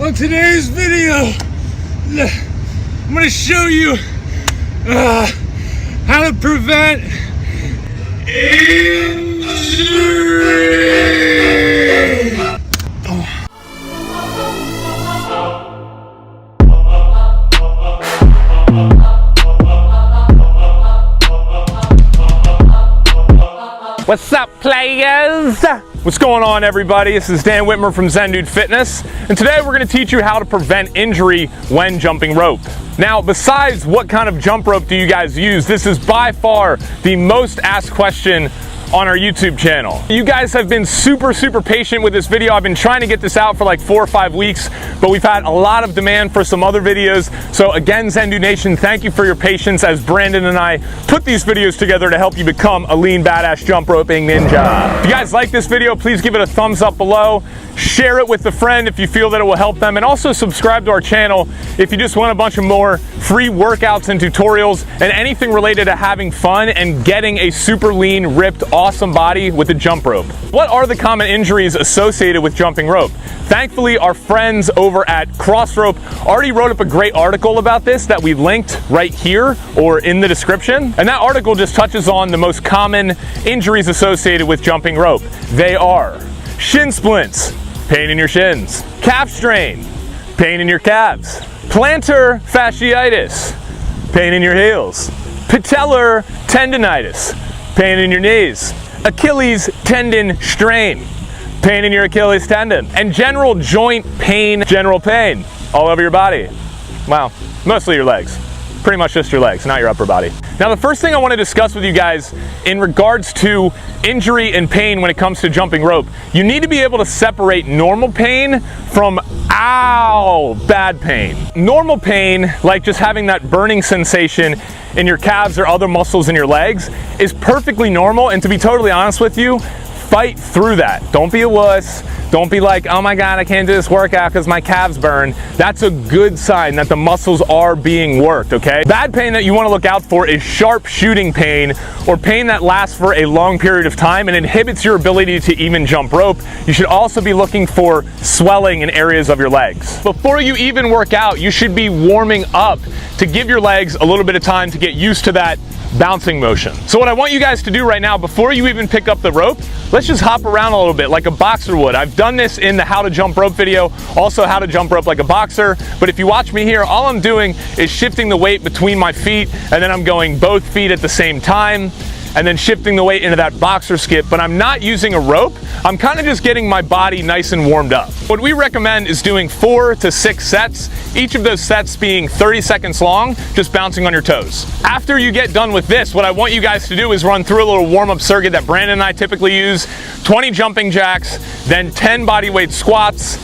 On today's video, I'm going to show you how to prevent injury. What's up, players? What's going on, everybody? This is Dan Whitmer from Zen Dude Fitness, and today we're going to teach you how to prevent injury when jumping rope. Now, besides what kind of jump rope do you guys use, this is by far the most asked question on our YouTube channel. You guys have been super patient with this video. I've been trying to get this out for like 4 or 5 weeks, but we've had a lot of demand for some other videos. So again, Zen Dude Nation, thank you for your patience as Brandon and I put these videos together to help you become a lean, badass jump roping ninja. If you guys like this video, please give it a thumbs up below. Share it with a friend if you feel that it will help them, and also subscribe to our channel if you just want a bunch of more free workouts and tutorials and anything related to having fun and getting a super lean, ripped, awesome body with a jump rope. What are the common injuries associated with jumping rope? Thankfully, our friends over at Crossrope already wrote up a great article about this that we linked right here or in the description. And that article just touches on the most common injuries associated with jumping rope. They are shin splints, pain in your shins; calf strain, pain in your calves; plantar fasciitis, pain in your heels; patellar tendonitis, pain in your knees; Achilles tendon strain, pain in your Achilles tendon; and general joint pain, general pain all over your body. Wow, mostly your legs. Pretty much just your legs, not your upper body. Now, the first thing I want to discuss with you guys in regards to injury and pain when it comes to jumping rope, you need to be able to separate normal pain from bad pain. Normal pain, like just having that burning sensation in your calves or other muscles in your legs, is perfectly normal, and to be totally honest with you, fight through that. Don't be a wuss. Don't be like, oh my God, I can't do this workout because my calves burn. That's a good sign that the muscles are being worked, okay? Bad pain that you want to look out for is sharp shooting pain, or pain that lasts for a long period of time and inhibits your ability to even jump rope. You should also be looking for swelling in areas of your legs. Before you even work out, you should be warming up to give your legs a little bit of time to get used to that bouncing motion. So what I want you guys to do right now, before you even pick up the rope, let's just hop around a little bit like a boxer would. I've done this in the how to jump rope video, also how to jump rope like a boxer, but if you watch me here, all I'm doing is shifting the weight between my feet, and then I'm going both feet at the same time, and then shifting the weight into that boxer skip, but I'm not using a rope. I'm kind of just getting my body nice and warmed up. What we recommend is doing 4 to 6 sets, each of those sets being 30 seconds long, just bouncing on your toes. After you get done with this, what I want you guys to do is run through a little warm-up circuit that Brandon and I typically use: 20 jumping jacks, then 10 bodyweight squats,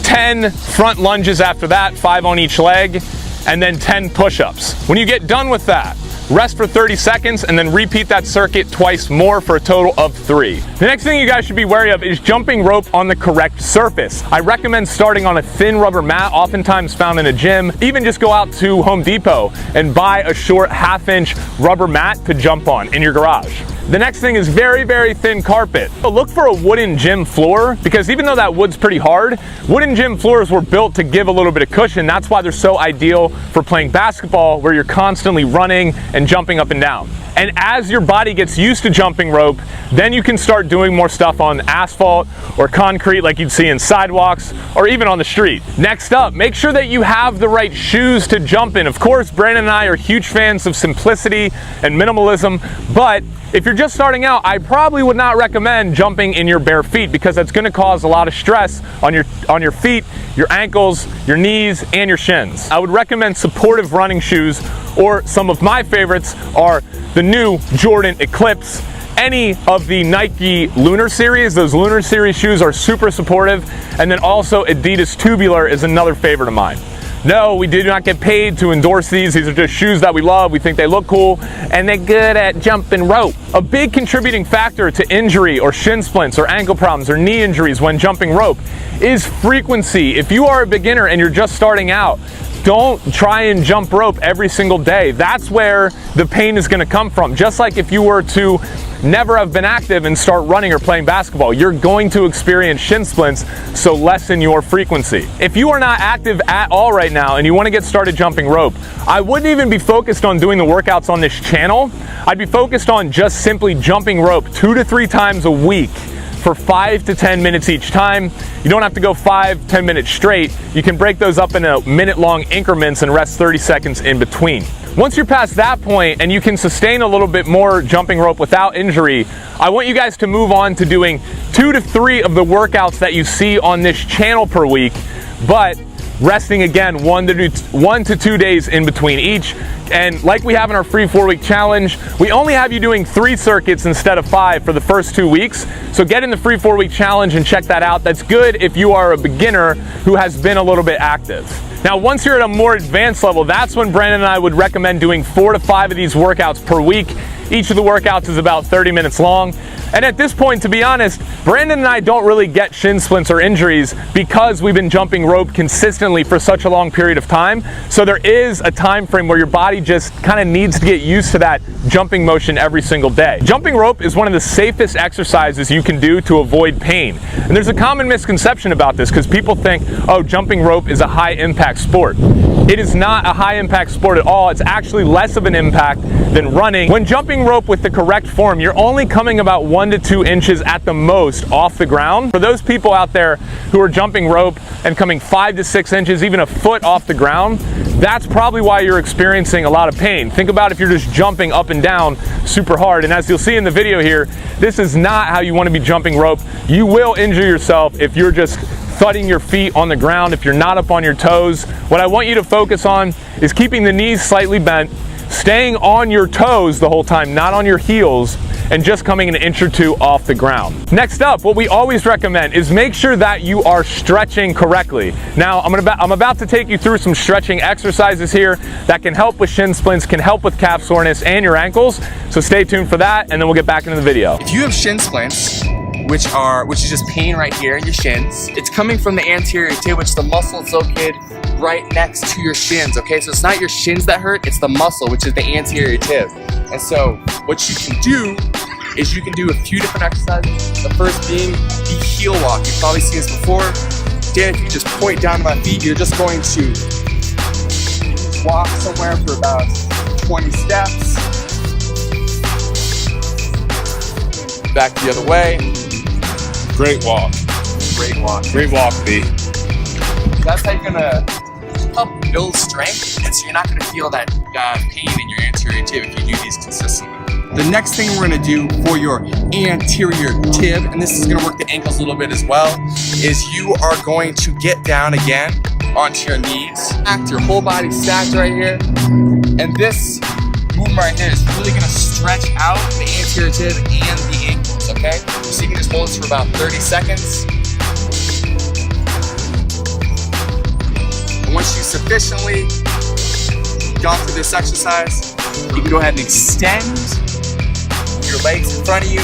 10 front lunges after that, 5 on each leg, and then 10 push-ups. When you get done with that, rest for 30 seconds and then repeat that circuit twice more for a total of 3. The next thing you guys should be wary of is jumping rope on the correct surface. I recommend starting on a thin rubber mat, oftentimes found in a gym. Even just go out to Home Depot and buy a short 1/2-inch rubber mat to jump on in your garage. The next thing is very thin carpet. So look for a wooden gym floor, because even though that wood's pretty hard, wooden gym floors were built to give a little bit of cushion. That's why they're so ideal for playing basketball, where you're constantly running and jumping up and down. And as your body gets used to jumping rope, then you can start doing more stuff on asphalt or concrete like you'd see in sidewalks or even on the street. Next up, make sure that you have the right shoes to jump in. Of course, Brandon and I are huge fans of simplicity and minimalism, but if you're just starting out, I probably would not recommend jumping in your bare feet, because that's going to cause a lot of stress on your feet, your ankles, your knees, and your shins. I would recommend supportive running shoes, or some of my favorites are the new Jordan Eclipse, any of the Nike Lunar Series. Those Lunar Series shoes are super supportive, and then also Adidas Tubular is another favorite of mine. No, we do not get paid to endorse these. These are just shoes that we love. We think they look cool, and they're good at jumping rope. A big contributing factor to injury or shin splints or ankle problems or knee injuries when jumping rope is frequency. If you are a beginner and you're just starting out, don't try and jump rope every single day. That's where the pain is going to come from. Just like if you were to never have been active and start running or playing basketball. You're going to experience shin splints, so lessen your frequency. If you are not active at all right now and you want to get started jumping rope, I wouldn't even be focused on doing the workouts on this channel. I'd be focused on just simply jumping rope 2 to 3 times a week for 5 to 10 minutes each time. You don't have to go 5-10 minutes straight. You can break those up into minute-long increments and rest 30 seconds in between. Once you're past that point and you can sustain a little bit more jumping rope without injury, I want you guys to move on to doing 2 to 3 of the workouts that you see on this channel per week, but resting again 1 to 2 days in between each. And like we have in our free 4-week challenge, we only have you doing 3 circuits instead of 5 for the first 2 weeks. So get in the free 4-week challenge and check that out. That's good if you are a beginner who has been a little bit active. Now, once you're at a more advanced level, that's when Brandon and I would recommend doing 4 to 5 of these workouts per week. Each of the workouts is about 30 minutes long. And at this point, to be honest, Brandon and I don't really get shin splints or injuries because we've been jumping rope consistently for such a long period of time. So there is a time frame where your body just kind of needs to get used to that jumping motion every single day. Jumping rope is one of the safest exercises you can do to avoid pain. And there's a common misconception about this because people think, oh, jumping rope is a high impact sport. It is not a high impact sport at all. It's actually less of an impact than running. When jumping rope with the correct form, you're only coming about 1 to 2 inches at the most off the ground. For those people out there who are jumping rope and coming 5 to 6 inches, even a foot off the ground, that's probably why you're experiencing a lot of pain. Think about if you're just jumping up and down super hard. And as you'll see in the video here, this is not how you want to be jumping rope. You will injure yourself if you're just thudding your feet on the ground, if you're not up on your toes. What I want you to focus on is keeping the knees slightly bent, staying on your toes the whole time, not on your heels, and just coming an inch or 2 off the ground. Next up, what we always recommend is make sure that you are stretching correctly. Now, I'm about to take you through some stretching exercises here that can help with shin splints, can help with calf soreness and your ankles. So stay tuned for that, and then we'll get back into the video. If you have shin splints, which is just pain right here in your shins, it's coming from the anterior tib, which is the muscle that's located right next to your shins, okay? So it's not your shins that hurt, it's the muscle, which is the anterior tib. And so what you can do is you can do a few different exercises. The first being the heel walk. You've probably seen this before. Dan, if you just point down to my feet, you're just going to walk somewhere for about 20 steps. Back the other way. Great walk. Great walk. Great walk, B. That's how you're gonna help build strength, and so you're not gonna feel that pain in your anterior tib if you do these consistently. The next thing we're gonna do for your anterior tib, and this is gonna work the ankles a little bit as well, is you are going to get down again onto your knees, act your whole body stacked right here, and this movement right here is really gonna stretch out the anterior tib and the ankles, okay? So you can just hold this for about 30 seconds. And once you sufficiently gone through this exercise, you can go ahead and extend your legs in front of you.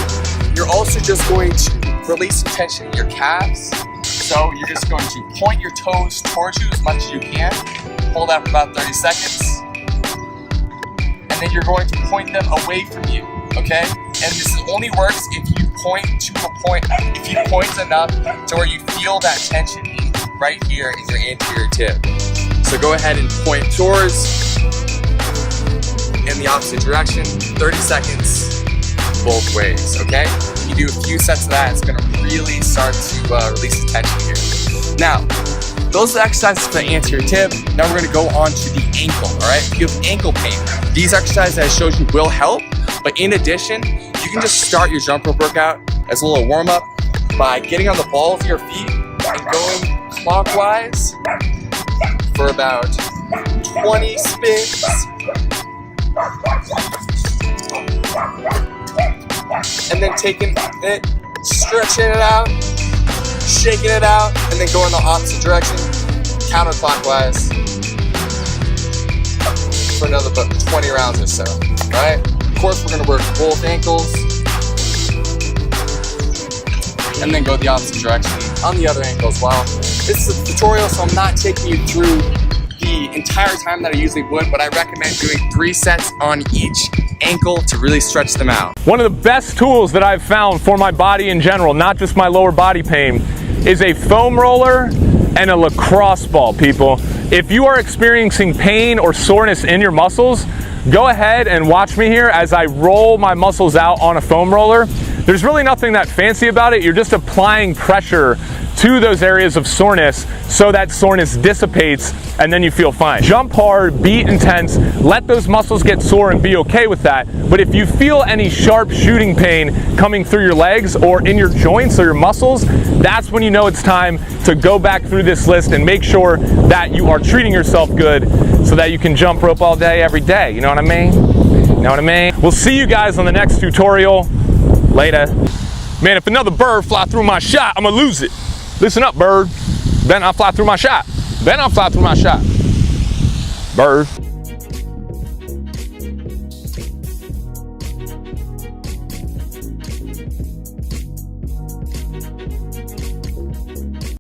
You're also just going to release some tension in your calves. So you're just going to point your toes towards you as much as you can. Hold that for about 30 seconds. And then you're going to point them away from you, okay? And this only works if you point to a point, if you point enough to where you feel that tension right here in your anterior tib. So go ahead and point towards in the opposite direction, 30 seconds both ways, okay? If you do a few sets of that, it's gonna really start to release the tension here. Now, those are the exercises for the anterior tib. Now we're gonna go on to the ankle, all right? If you have ankle pain, these exercises that I showed you will help, but in addition, you can just start your jump rope workout as a little warm up by getting on the balls of your feet and going clockwise for about 20 spins. And then taking it, stretching it out, shaking it out, and then go in the opposite direction, counterclockwise, for another 20 rounds or so, right? Of course, we're gonna work both ankles, and then go the opposite direction on the other ankle as well. This is a tutorial, so I'm not taking you through the entire time that I usually would, but I recommend doing 3 sets on each ankle to really stretch them out. One of the best tools that I've found for my body in general, not just my lower body pain, is a foam roller and a lacrosse ball, people. If you are experiencing pain or soreness in your muscles, go ahead and watch me here as I roll my muscles out on a foam roller. There's really nothing that fancy about it. You're just applying pressure to those areas of soreness so that soreness dissipates and then you feel fine. Jump hard, be intense, let those muscles get sore and be okay with that. But if you feel any sharp shooting pain coming through your legs or in your joints or your muscles, that's when you know it's time to go back through this list and make sure that you are treating yourself good so that you can jump rope all day, every day. You know what I mean? You know what I mean? We'll see you guys on the next tutorial. Later. Man, if another bird fly through my shot, I'm gonna lose it. Listen up, bird. Better not fly through my shot. Better not fly through my shot. Bird.